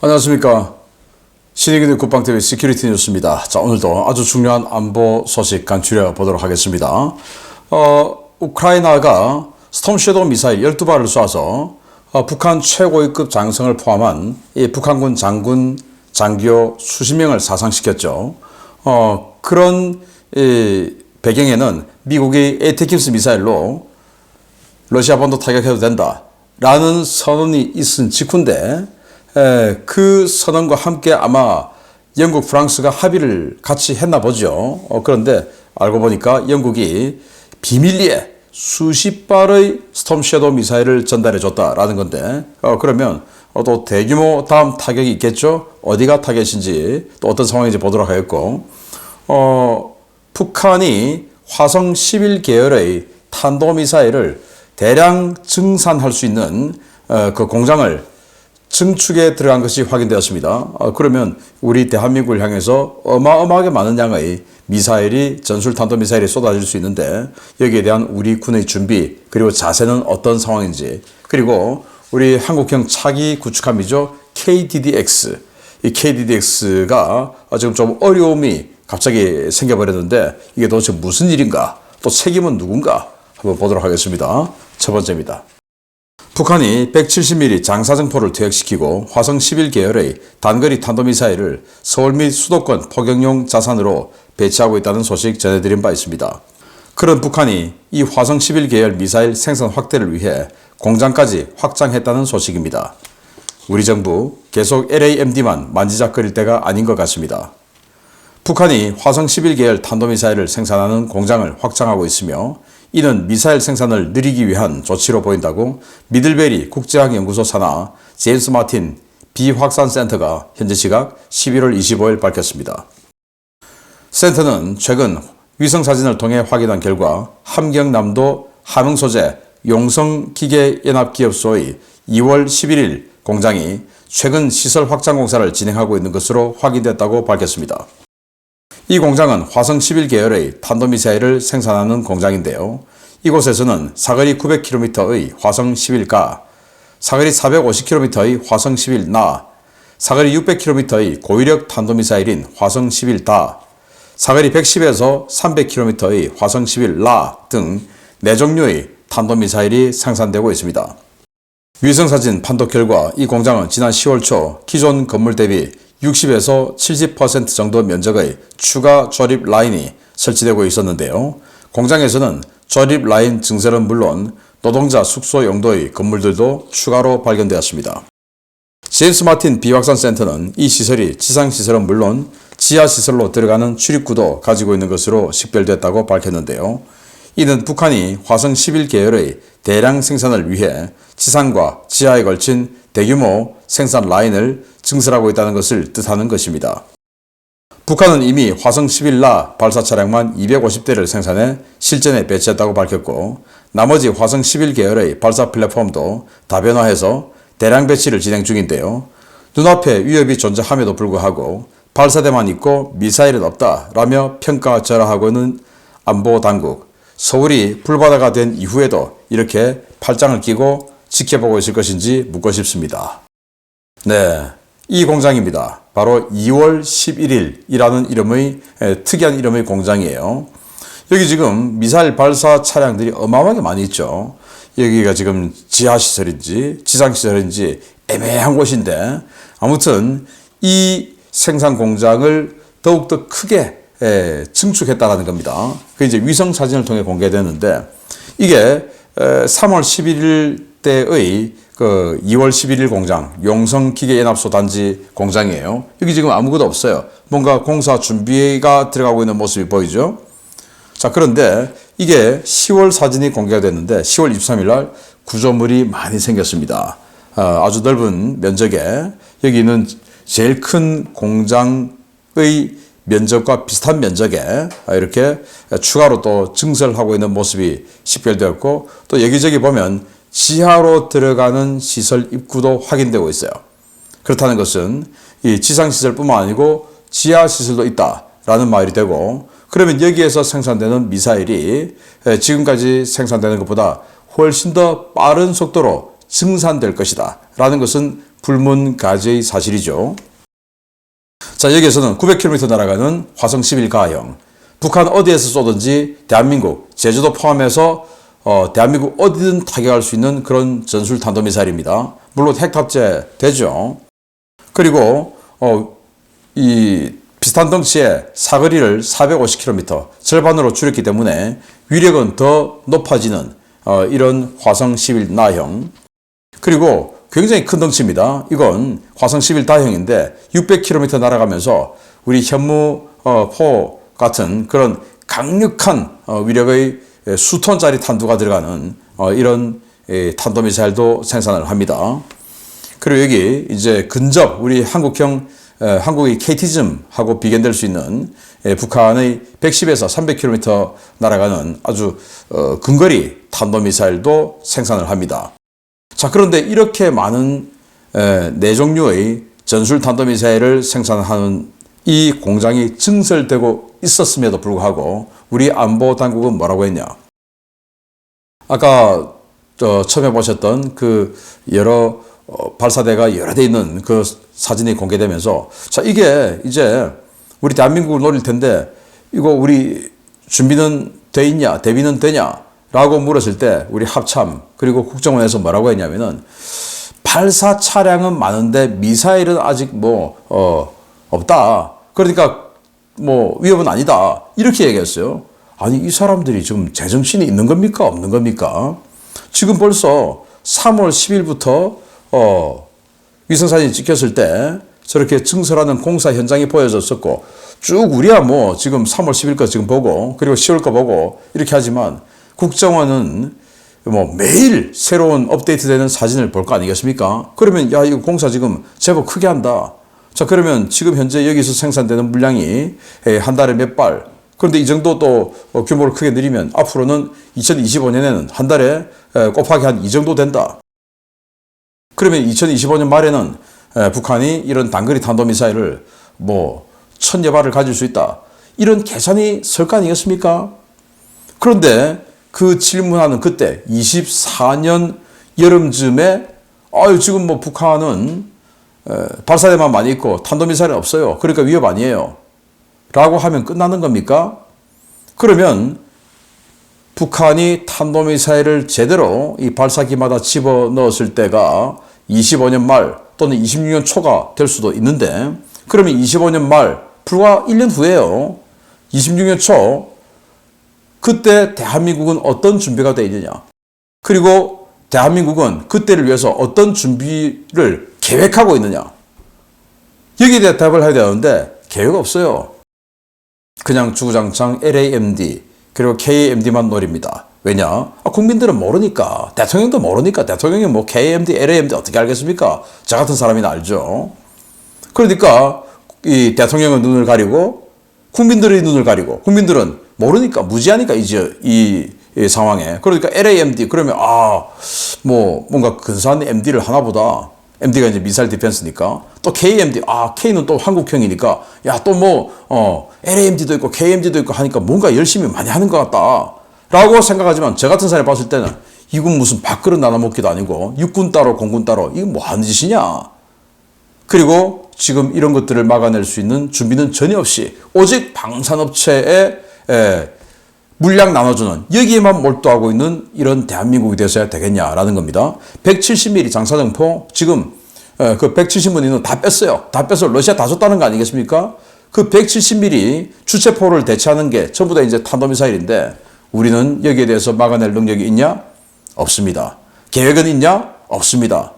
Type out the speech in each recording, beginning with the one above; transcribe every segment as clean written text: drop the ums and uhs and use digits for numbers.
안녕하십니까. 신의균의 국방TV 시큐리티 뉴스입니다. 자, 오늘도 아주 중요한 안보 소식 간추려 보도록 하겠습니다. 우크라이나가 스톰 섀도우 미사일 12발을 쏴서 북한 최고위급 장성을 포함한 이 북한군 장군, 장교 수십 명을 사상시켰죠. 그런 배경에는 미국이 에이테킴스 미사일로 러시아 본토 타격해도 된다라는 선언이 있은 직후인데 그 선언과 함께 아마 영국, 프랑스가 합의를 같이 했나 보죠. 그런데 알고 보니까 영국이 비밀리에 수십 발의 스톰 섀도우 미사일을 전달해 줬다라는 건데 그러면 또 대규모 다음 타격이 있겠죠. 어디가 타겟인지 또 어떤 상황인지 보도록 하겠고 북한이 화성 11 계열의 탄도미사일을 대량 증산할 수 있는 그 공장을 증축에 들어간 것이 확인되었습니다. 그러면 우리 대한민국을 향해서 어마어마하게 많은 양의 미사일이 전술탄도미사일이 쏟아질 수 있는데 여기에 대한 우리 군의 준비 그리고 자세는 어떤 상황인지 그리고 우리 한국형 차기 구축함이죠. KDDX. 이 KDDX가 지금 좀 어려움이 갑자기 생겨버렸는데 이게 도대체 무슨 일인가 또 책임은 누군가 한번 보도록 하겠습니다. 첫 번째입니다. 북한이 170mm 장사정포를 투약시키고 화성 11 계열의 단거리 탄도미사일을 서울 및 수도권 포격용 자산으로 배치하고 있다는 소식 전해드린 바 있습니다. 그런 북한이 이 화성 11 계열 미사일 생산 확대를 위해 공장까지 확장했다는 소식입니다. 우리 정부 계속 LAMD만 만지작거릴 때가 아닌 것 같습니다. 북한이 화성 11 계열 탄도미사일을 생산하는 공장을 확장하고 있으며 이는 미사일 생산을 느리기 위한 조치로 보인다고 미들베리 국제학연구소 산하 제임스 마틴 비확산센터가 현재 시각 11월 25일 밝혔습니다. 센터는 최근 위성사진을 통해 확인한 결과 함경남도 함흥소재 용성기계연합기업소의 2월 11일 공장이 최근 시설 확장 공사를 진행하고 있는 것으로 확인됐다고 밝혔습니다. 이 공장은 화성 11 계열의 탄도미사일을 생산하는 공장인데요. 이곳에서는 사거리 900km의 화성 11가, 사거리 450km의 화성 11나, 사거리 600km의 고위력 탄도미사일인 화성 11다, 사거리 110에서 300km의 화성 11라 등 4종류의 탄도미사일이 생산되고 있습니다. 위성사진 판독 결과 이 공장은 지난 10월 초 기존 건물 대비 60에서 70% 정도 면적의 추가 조립 라인이 설치되고 있었는데요. 공장에서는 조립 라인 증설은 물론 노동자 숙소 용도의 건물들도 추가로 발견되었습니다. 제임스 마틴 비확산센터는 이 시설이 지상시설은 물론 지하시설로 들어가는 출입구도 가지고 있는 것으로 식별됐다고 밝혔는데요. 이는 북한이 화성 11 계열의 대량 생산을 위해 지상과 지하에 걸친 대규모 생산 라인을 증설하고 있다는 것을 뜻하는 것입니다. 북한은 이미 화성 11라 발사 차량만 250대를 생산해 실전에 배치했다고 밝혔고 나머지 화성 11 계열의 발사 플랫폼도 다변화해서 대량 배치를 진행 중인데요. 눈앞에 위협이 존재함에도 불구하고 발사대만 있고 미사일은 없다라며 평가절하하고 있는 안보당국. 서울이 불바다가 된 이후에도 이렇게 팔짱을 끼고 지켜보고 있을 것인지 묻고 싶습니다. 네, 이 공장입니다. 바로 2월 11일이라는 이름의 특이한 이름의 공장이에요. 여기 지금 미사일 발사 차량들이 어마어마하게 많이 있죠. 여기가 지금 지하시설인지 지상시설인지 애매한 곳인데 아무튼 이 생산 공장을 더욱더 크게 증축했다라는 겁니다. 그 이제 위성 사진을 통해 공개되는데 이게 3월 11일 때의 그 2월 11일 공장 용성기계연합소 단지 공장이에요. 여기 지금 아무것도 없어요. 뭔가 공사 준비가 들어가고 있는 모습이 보이죠. 자, 그런데 이게 10월 사진이 공개가 됐는데 10월 23일 날 구조물이 많이 생겼습니다. 아주 넓은 면적에 여기 있는 제일 큰 공장의 면적과 비슷한 면적에 이렇게 추가로 또 증설하고 있는 모습이 식별되었고 또 여기저기 보면 지하로 들어가는 시설 입구도 확인되고 있어요. 그렇다는 것은 이 지상시설뿐만 아니고 지하시설도 있다라는 말이 되고 그러면 여기에서 생산되는 미사일이 지금까지 생산되는 것보다 훨씬 더 빠른 속도로 증산될 것이다 라는 것은 불문가지의 사실이죠. 자, 여기에서는 900km 날아가는 화성 11 가형, 북한 어디에서 쏘든지 대한민국, 제주도 포함해서 대한민국 어디든 타격할 수 있는 그런 전술 탄도미사일입니다. 물론 핵 탑재 되죠. 그리고 이 비슷한 덩치의 사거리를 450km 절반으로 줄였기 때문에 위력은 더 높아지는 이런 화성 11 나형. 그리고 굉장히 큰 덩치입니다. 이건 화성 11 다형인데 600km 날아가면서 우리 현무포 같은 그런 강력한 위력의 수톤짜리 탄두가 들어가는 이런 탄도미사일도 생산을 합니다. 그리고 여기 이제 근접 우리 한국의 KT즘하고 비견될 수 있는 북한의 110에서 300km 날아가는 아주 근거리 탄도미사일도 생산을 합니다. 자, 그런데 이렇게 많은 네 종류의 전술 탄도미사일을 생산하는 이 공장이 증설되고 있었음에도 불구하고 우리 안보 당국은 뭐라고 했냐? 아까 처음에 보셨던 그 여러 발사대가 여러 대 있는 그 사진이 공개되면서, 자, 이게 이제 우리 대한민국을 노릴 텐데 이거 우리 준비는 돼 있냐, 대비는 되냐 라고 물었을 때 우리 합참 그리고 국정원에서 뭐라고 했냐면은 발사 차량은 많은데 미사일은 아직 없다. 그러니까 위협은 아니다. 이렇게 얘기했어요. 아니, 이 사람들이 지금 제정신이 있는 겁니까? 없는 겁니까? 지금 벌써 3월 10일부터 위성사진이 찍혔을 때 저렇게 증설하는 공사 현장이 보여졌었고, 쭉 우리야 지금 3월 10일 거 지금 보고, 그리고 10월 거 보고 이렇게 하지만 국정원은 매일 새로운 업데이트되는 사진을 볼 거 아니겠습니까? 그러면 야, 이거 공사 지금 제법 크게 한다. 자, 그러면 지금 현재 여기서 생산되는 물량이 한 달에 몇 발, 그런데 이 정도 또 규모를 크게 늘리면 앞으로는 2025년에는 한 달에 곱하기 한 이 정도 된다. 그러면 2025년 말에는 북한이 이런 단거리 탄도미사일을 1000여 발을 가질 수 있다. 이런 계산이 설 거 아니겠습니까? 그런데 그 질문하는 그때 24년 여름쯤에 지금 북한은 발사대만 많이 있고 탄도미사일은 없어요. 그러니까 위협 아니에요. 라고 하면 끝나는 겁니까? 그러면 북한이 탄도미사일을 제대로 이 발사기마다 집어넣었을 때가 25년 말 또는 26년 초가 될 수도 있는데, 그러면 25년 말 불과 1년 후에요. 26년 초, 그때 대한민국은 어떤 준비가 되어 있느냐? 그리고 대한민국은 그때를 위해서 어떤 준비를 계획하고 있느냐? 여기에 대답을 해야 되는데 계획 없어요. 그냥 주구장창 LAMD 그리고 KAMD만 노립니다. 왜냐? 국민들은 모르니까. 대통령도 모르니까. 대통령이 KAMD, LAMD 어떻게 알겠습니까? 저 같은 사람이나 알죠. 그러니까 이 대통령은 눈을 가리고 국민들의 눈을 가리고, 국민들은 모르니까, 무지하니까 이 상황에. 그러니까 LAMD 그러면 뭔가 근사한 MD를 하나보다, MD가 이제 미사일 디펜스니까, 또 KMD, K는 또 한국형이니까, 야, 또 LAMD도 있고 KMD도 있고 하니까 뭔가 열심히 많이 하는 것 같다 라고 생각하지만, 저 같은 사람이 봤을 때는 이건 무슨 밥그릇 나눠 먹기도 아니고 육군 따로 공군 따로 이건 뭐 하는 짓이냐. 그리고 지금 이런 것들을 막아낼 수 있는 준비는 전혀 없이 오직 방산업체에 물량 나눠주는, 여기에만 몰두하고 있는 이런 대한민국이 되어서야 되겠냐라는 겁니다. 170mm 장사정포 지금 그 170mm는 다 뺐어요. 다 빼서 러시아 다 줬다는 거 아니겠습니까? 그 170mm 주체포를 대체하는 게 전부 다 이제 탄도미사일인데, 우리는 여기에 대해서 막아낼 능력이 있냐? 없습니다. 계획은 있냐? 없습니다.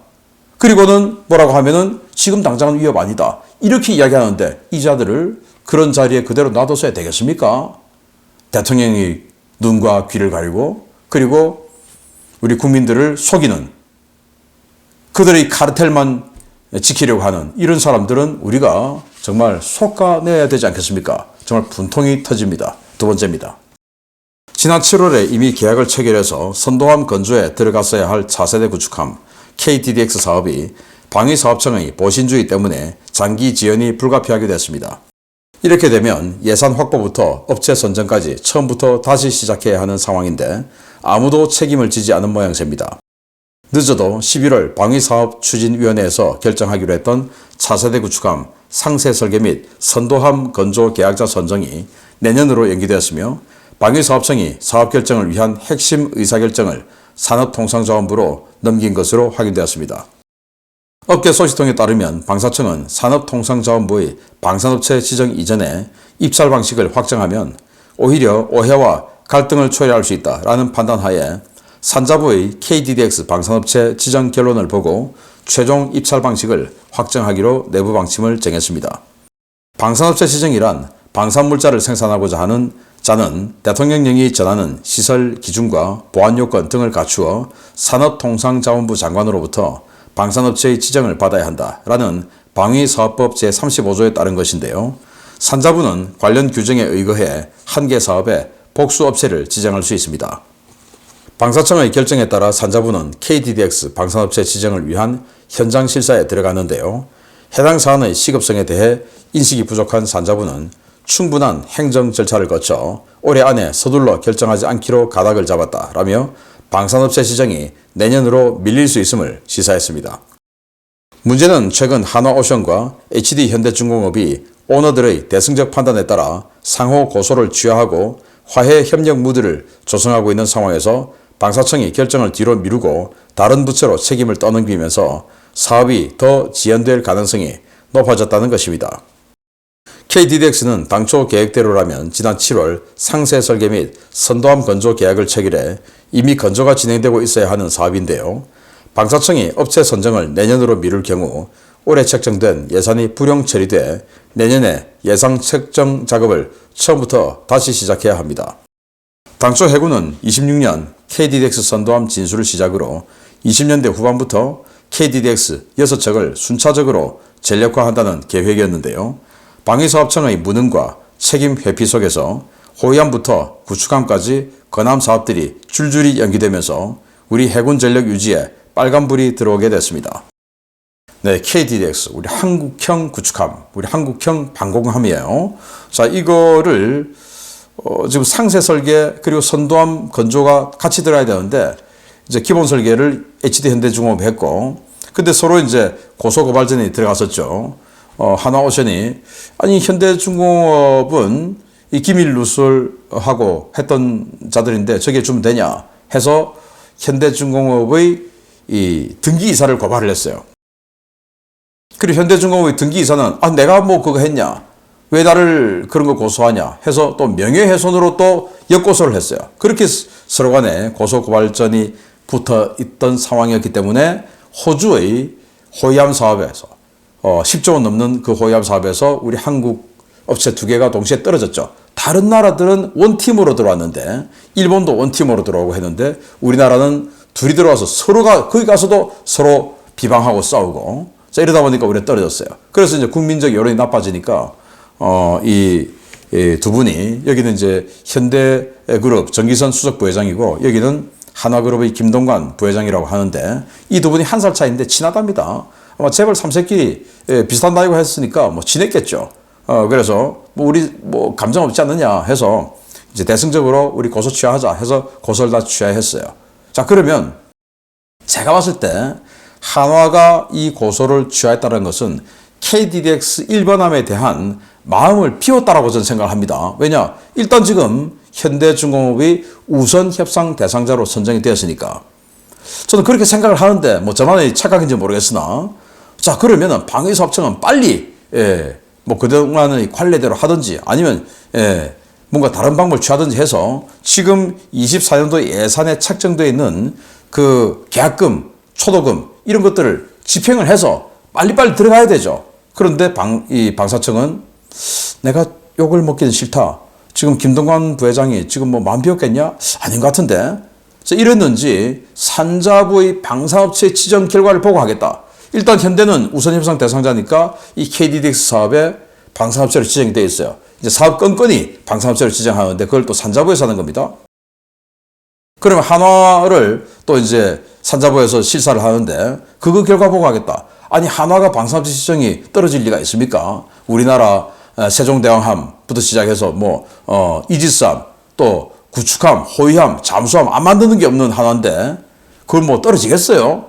그리고는 뭐라고 하면은 지금 당장은 위협 아니다. 이렇게 이야기하는데 이 자들을 그런 자리에 그대로 놔뒀어야 되겠습니까? 대통령이 눈과 귀를 가리고, 그리고 우리 국민들을 속이는, 그들의 카르텔만 지키려고 하는 이런 사람들은 우리가 정말 솎아내야 되지 않겠습니까? 정말 분통이 터집니다. 두 번째입니다. 지난 7월에 이미 계약을 체결해서 선동함 건조에 들어갔어야 할 차세대 구축함 KTDX 사업이 방위사업청의 보신주의 때문에 장기 지연이 불가피하게 됐습니다. 이렇게 되면 예산 확보부터 업체 선정까지 처음부터 다시 시작해야 하는 상황인데 아무도 책임을 지지 않은 모양새입니다. 늦어도 11월 방위사업추진위원회에서 결정하기로 했던 차세대 구축함 상세 설계 및 선도함 건조 계약자 선정이 내년으로 연기되었으며 방위사업청이 사업 결정을 위한 핵심 의사결정을 산업통상자원부로 넘긴 것으로 확인되었습니다. 업계 소식통에 따르면 방사청은 산업통상자원부의 방산업체 지정 이전에 입찰 방식을 확정하면 오히려 오해와 갈등을 초래할 수 있다라는 판단하에 산자부의 KDDX 방산업체 지정 결론을 보고 최종 입찰 방식을 확정하기로 내부 방침을 정했습니다. 방산업체 지정이란 방산물자를 생산하고자 하는 자는 대통령령이 정하는 시설 기준과 보안 요건 등을 갖추어 산업통상자원부 장관으로부터 방산업체의 지정을 받아야 한다라는 방위사업법 제35조에 따른 것인데요. 산자부는 관련 규정에 의거해 한 개 사업에 복수업체를 지정할 수 있습니다. 방사청의 결정에 따라 산자부는 KDDX 방산업체 지정을 위한 현장 실사에 들어갔는데요. 해당 사안의 시급성에 대해 인식이 부족한 산자부는 충분한 행정 절차를 거쳐 올해 안에 서둘러 결정하지 않기로 가닥을 잡았다라며 방산업체 지정이 내년으로 밀릴 수 있음을 시사했습니다. 문제는 최근 한화오션과 HD현대중공업이 오너들의 대승적 판단에 따라 상호 고소를 취하하고 화해 협력 무드를 조성하고 있는 상황에서 방사청이 결정을 뒤로 미루고 다른 부처로 책임을 떠넘기면서 사업이 더 지연될 가능성이 높아졌다는 것입니다. KDDX는 당초 계획대로라면 지난 7월 상세 설계 및 선도함 건조 계약을 체결해 이미 건조가 진행되고 있어야 하는 사업인데요. 방사청이 업체 선정을 내년으로 미룰 경우 올해 책정된 예산이 불용 처리돼 내년에 예상 책정 작업을 처음부터 다시 시작해야 합니다. 당초 해군은 26년 KDDX 선도함 진수를 시작으로 20년대 후반부터 KDDX 6척을 순차적으로 전력화한다는 계획이었는데요. 방위사업청의 무능과 책임 회피 속에서 호위함부터 구축함까지 건함 사업들이 줄줄이 연기되면서 우리 해군 전력 유지에 빨간불이 들어오게 됐습니다. 네, KDDX, 우리 한국형 구축함, 우리 한국형 방공함이에요. 자, 이거를 지금 상세 설계 그리고 선도함 건조가 같이 들어야 되는데 이제 기본 설계를 HD현대중공업이 했고, 근데 서로 이제 고소 고발전이 들어갔었죠. 한화오션이 아니 현대중공업은 이 기밀 누설하고 했던 자들인데 저게 좀 되냐 해서 현대중공업의 이 등기이사를 고발을 했어요. 그리고 현대중공업의 등기이사는 내가 뭐 그거 했냐, 왜 나를 그런 거 고소하냐 해서 또 명예훼손으로 또 역고소를 했어요. 그렇게 서로 간에 고소 고발전이 붙어 있던 상황이었기 때문에 호주의 호위함 사업에서 10조 원 넘는 그 호위함 사업에서 우리 한국 업체 2개가 동시에 떨어졌죠. 다른 나라들은 원팀으로 들어왔는데, 일본도 원팀으로 들어오고 했는데 우리나라는 둘이 들어와서 서로가 거기 가서도 서로 비방하고 싸우고, 자, 이러다 보니까 우리가 떨어졌어요. 그래서 이제 국민적 여론이 나빠지니까 이 두 분이, 여기는 이제 현대그룹 정기선 수석 부회장이고 여기는 한화그룹의 김동관 부회장이라고 하는데 이 두 분이 한 살 차이인데 친하답니다. 아마 재벌 3세끼리 비슷한 나이고 했으니까 뭐 친했겠죠. 그래서 뭐 우리 뭐 감정 없지 않느냐 해서 이제 대승적으로 우리 고소 취하하자 해서 고소를 다 취하했어요. 자, 그러면 제가 봤을 때 한화가 이 고소를 취하했다는 것은 KDDX 1번함에 대한 마음을 비웠다라고 저는 생각을 합니다. 왜냐? 일단 지금 현대중공업이 우선 협상 대상자로 선정이 되었으니까. 저는 그렇게 생각을 하는데 뭐 저만의 착각인지 모르겠으나, 자, 그러면은 방위사업청은 빨리 뭐 그동안의 관례대로 하든지 아니면 뭔가 다른 방법을 취하든지 해서 지금 24년도 예산에 책정되어 있는 그 계약금, 초도금 이런 것들을 집행을 해서 빨리빨리 들어가야 되죠. 그런데 이 방사청은 내가 욕을 먹기는 싫다. 지금 김동관 부회장이 지금 뭐 마음 비웠겠냐? 아닌 것 같은데. 이랬는지 산자부의 방산업체 지정 결과를 보고 하겠다. 일단 현대는 우선 협상 대상자니까 이 KDDX 사업에 방산업체로 지정이 되어 있어요. 이제 사업 건건이 방산업체로 지정하는데 그걸 또 산자부에서 하는 겁니다. 그러면 한화를 또 이제 산자부에서 실사를 하는데 그거 결과 보고 하겠다. 아니, 한화가 방산업체 지정이 떨어질 리가 있습니까? 우리나라 세종대왕함부터 시작해서 뭐 이지스함, 또 구축함, 호위함, 잠수함 안 만드는 게 없는 한화인데 그걸 뭐 떨어지겠어요?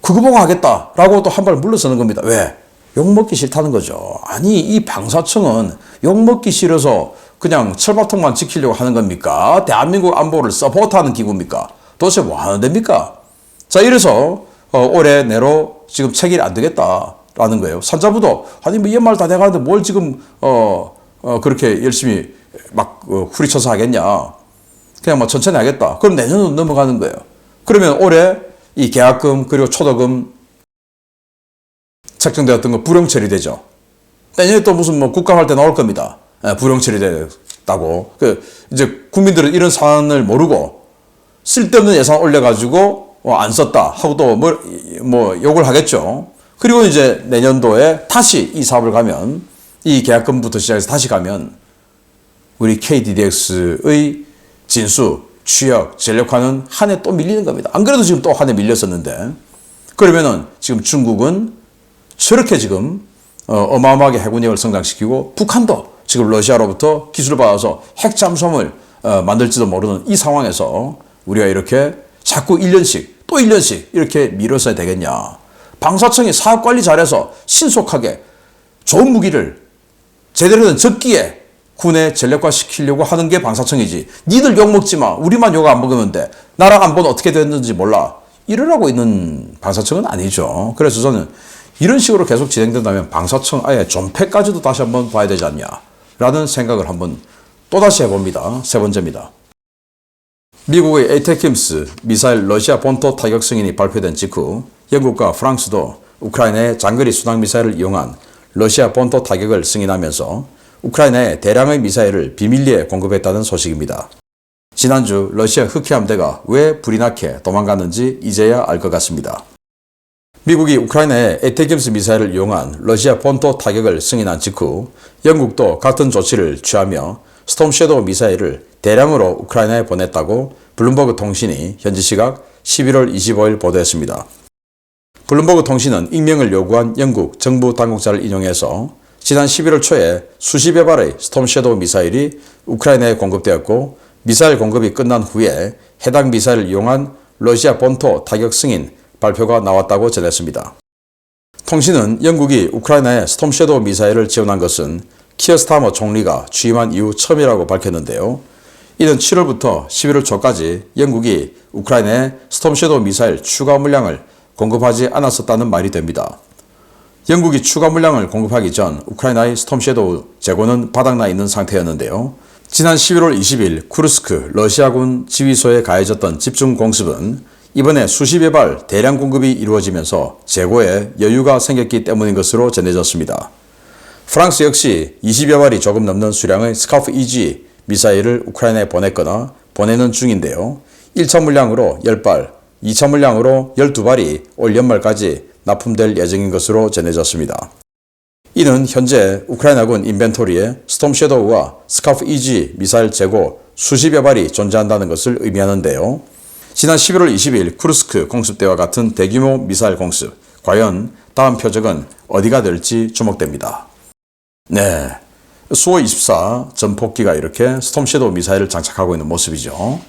그거 보고 하겠다라고 또 한 발 물러서는 겁니다. 왜? 욕먹기 싫다는 거죠. 아니, 이 방사청은 욕먹기 싫어서 그냥 철밥통만 지키려고 하는 겁니까? 대한민국 안보를 서포트하는 기구입니까? 도대체 뭐 하는 데입니까? 자, 이래서 올해 내로 지금 체결이 안 되겠다라는 거예요. 산자부도 아니 뭐 연말 다 돼가는데 뭘 지금 그렇게 열심히 막 후리쳐서 하겠냐? 그냥 뭐 천천히 하겠다. 그럼 내년으로 넘어가는 거예요. 그러면 올해 이 계약금 그리고 초도금 책정되었던 거 불용 처리되죠. 내년에 또 무슨 뭐 국감할 때 나올 겁니다. 불용 처리됐다고. 이제 국민들은 이런 사안을 모르고 쓸데없는 예산 올려가지고 안 썼다 하고 또 뭐 욕을 하겠죠. 그리고 이제 내년도에 다시 이 사업을 가면 이 계약금부터 시작해서 다시 가면 우리 KDDX의 진수, 취역, 전력화는 한 해 또 밀리는 겁니다. 안 그래도 지금 또 한 해 밀렸었는데 그러면은 지금 중국은 저렇게 지금 어마어마하게 해군력을 성장시키고 북한도 지금 러시아로부터 기술을 받아서 핵 잠수함을 만들지도 모르는 이 상황에서 우리가 이렇게 자꾸 1년씩 또 1년씩 이렇게 미뤄서야 되겠냐. 방사청이 사업 관리 잘해서 신속하게 좋은 무기를 제대로 된 적기에 군에 전력화 시키려고 하는 게 방사청이지. 니들 욕 먹지 마. 우리만 욕 안 먹으면 돼. 나라 안보는 어떻게 됐는지 몰라. 이러라고 있는 방사청은 아니죠. 그래서 저는 이런 식으로 계속 진행된다면 방사청 아예 존폐까지도 다시 한번 봐야 되지 않냐라는 생각을 한번 또다시 해봅니다. 세 번째입니다. 미국의 에이테킴스 미사일 러시아 본토 타격 승인이 발표된 직후 영국과 프랑스도 우크라이나의 장거리 순항 미사일을 이용한 러시아 본토 타격을 승인하면서 우크라이나에 대량의 미사일을 비밀리에 공급했다는 소식입니다. 지난주 러시아 흑해 함대가 왜 불이 나게 도망갔는지 이제야 알 것 같습니다. 미국이 우크라이나에 에이테킴스 미사일을 이용한 러시아 본토 타격을 승인한 직후 영국도 같은 조치를 취하며 스톰 섀도우 미사일을 대량으로 우크라이나에 보냈다고 블룸버그 통신이 현지 시각 11월 25일 보도했습니다. 블룸버그 통신은 익명을 요구한 영국 정부 당국자를 인용해서 지난 11월 초에 수십여 발의 스톰 섀도우 미사일이 우크라이나에 공급되었고 미사일 공급이 끝난 후에 해당 미사일을 이용한 러시아 본토 타격 승인 발표가 나왔다고 전했습니다. 통신은 영국이 우크라이나에 스톰 섀도우 미사일을 지원한 것은 키어 스타머 총리가 취임한 이후 처음이라고 밝혔는데요. 이는 7월부터 11월 초까지 영국이 우크라이나에 스톰 섀도우 미사일 추가 물량을 공급하지 않았었다는 말이 됩니다. 영국이 추가 물량을 공급하기 전 우크라이나의 스톰 섀도우 재고는 바닥나 있는 상태였는데요. 지난 11월 20일 쿠르스크 러시아군 지휘소에 가해졌던 집중 공습은 이번에 수십여 발 대량 공급이 이루어지면서 재고에 여유가 생겼기 때문인 것으로 전해졌습니다. 프랑스 역시 20여 발이 조금 넘는 수량의 스카프 EG 미사일을 우크라이나에 보냈거나 보내는 중인데요. 1차 물량으로 10발, 2차 물량으로 12발이 올 연말까지 납품될 예정인 것으로 전해졌습니다. 이는 현재 우크라이나군 인벤토리에 스톰 섀도우와 스카프 EG 미사일 재고 수십여 발이 존재한다는 것을 의미하는데요. 지난 11월 20일 쿠르스크 공습대와 같은 대규모 미사일 공습, 과연 다음 표적은 어디가 될지 주목됩니다. 네, 수호24 전폭기가 이렇게 스톰 섀도우 미사일을 장착하고 있는 모습이죠.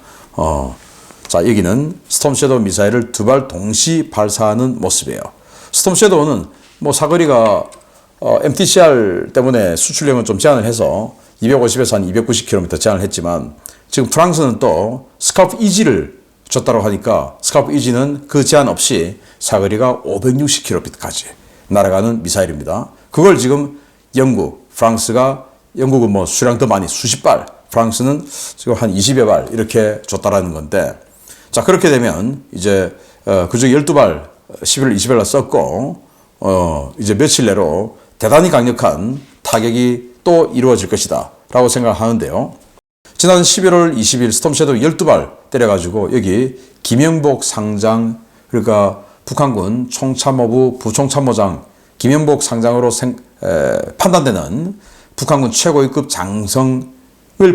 자, 여기는 스톰 섀도우 미사일을 두 발 동시 발사하는 모습이에요. 스톰 섀도우는 뭐 사거리가 MTCR 때문에 수출량은 좀 제한을 해서 250에서 한 290km 제한을 했지만 지금 프랑스는 또 스카프 EG를 줬다고 하니까 스카프 EG는 그 제한 없이 사거리가 560km까지 날아가는 미사일입니다. 그걸 지금 영국, 프랑스가 영국은 뭐 수량 더 많이 수십 발, 프랑스는 지금 한 20여 발 이렇게 줬다라는 건데 자, 그렇게 되면 이제 그중에 12발 11월 20일 날 썼고 이제 며칠 내로 대단히 강력한 타격이 또 이루어질 것이다 라고 생각하는데요. 지난 11월 20일 스톰 섀도우 12발 때려가지고 여기 김영복 상장, 그러니까 북한군 총참모부 부총참모장 김영복 상장으로 판단되는 북한군 최고위급 장성을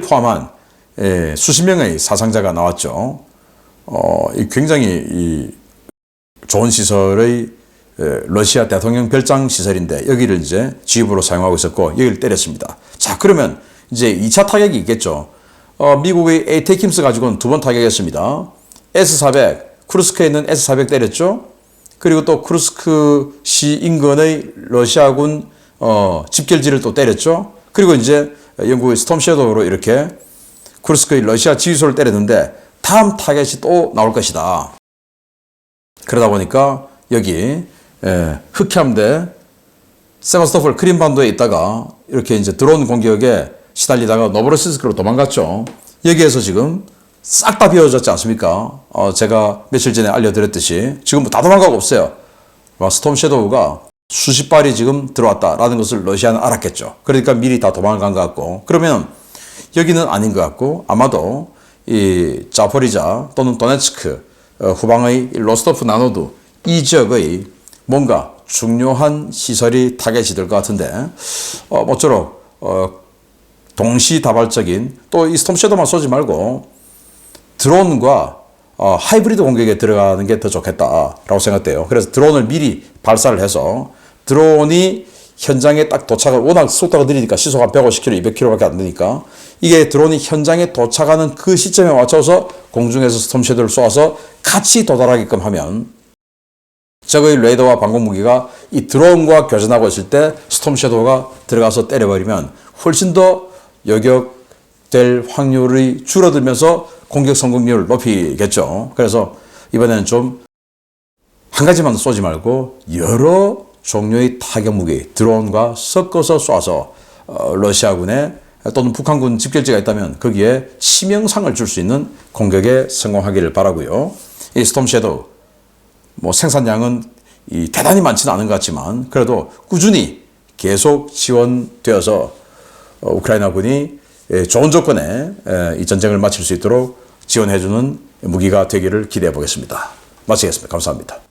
포함한 수십 명의 사상자가 나왔죠. 굉장히 좋은 시설의 러시아 대통령 별장 시설인데 여기를 이제 지휘부로 사용하고 있었고 여기를 때렸습니다. 자, 그러면 이제 2차 타격이 있겠죠. 미국의 에이테킴스 가지고는 두 번 타격했습니다. S-400, 쿠르스크에 있는 S-400 때렸죠. 그리고 또 쿠르스크시 인근의 러시아군 집결지를 또 때렸죠. 그리고 이제 영국의 스톰 섀도우로 이렇게 쿠르스크의 러시아 지휘소를 때렸는데 다음 타겟이 또 나올 것이다. 그러다 보니까 여기 흑해함대 세바스토폴 크림반도에 있다가 이렇게 이제 드론 공격에 시달리다가 노브로시스크로 도망갔죠. 여기에서 지금 싹 다 비워졌지 않습니까? 제가 며칠 전에 알려드렸듯이 지금 다 도망가고 없어요. 스톰 섀도우가 수십 발이 지금 들어왔다라는 것을 러시아는 알았겠죠. 그러니까 미리 다 도망간 것 같고, 그러면 여기는 아닌 것 같고 아마도 이 자포리자 또는 도네츠크 후방의 로스토프 나노드 이 지역의 뭔가 중요한 시설이 타겟이 될 것 같은데 모쪼록 동시다발적인 또 이 스톰 섀도우만 쏘지 말고 드론과 하이브리드 공격에 들어가는 게 더 좋겠다라고 생각돼요. 그래서 드론을 미리 발사를 해서 드론이 현장에 딱 도착을, 워낙 속도가 느리니까 시속 한 150km, 200km밖에 안 되니까 이게 드론이 현장에 도착하는 그 시점에 맞춰서 공중에서 스톰 섀도우를 쏘아서 같이 도달하게끔 하면 적의 레이더와 방공 무기가 이 드론과 교전하고 있을 때 스톰 섀도우가 들어가서 때려버리면 훨씬 더 요격될 확률이 줄어들면서 공격 성공률을 높이겠죠. 그래서 이번에는 좀 한 가지만 쏘지 말고 여러 종류의 타격 무기, 드론과 섞어서 쏴서 러시아군의 또는 북한군 집결지가 있다면 거기에 치명상을 줄 수 있는 공격에 성공하기를 바라고요. 이 스톰 섀도우 생산량은 대단히 많지는 않은 것 같지만 그래도 꾸준히 계속 지원되어서 우크라이나군이 좋은 조건에 이 전쟁을 마칠 수 있도록 지원해주는 무기가 되기를 기대해 보겠습니다. 마치겠습니다. 감사합니다.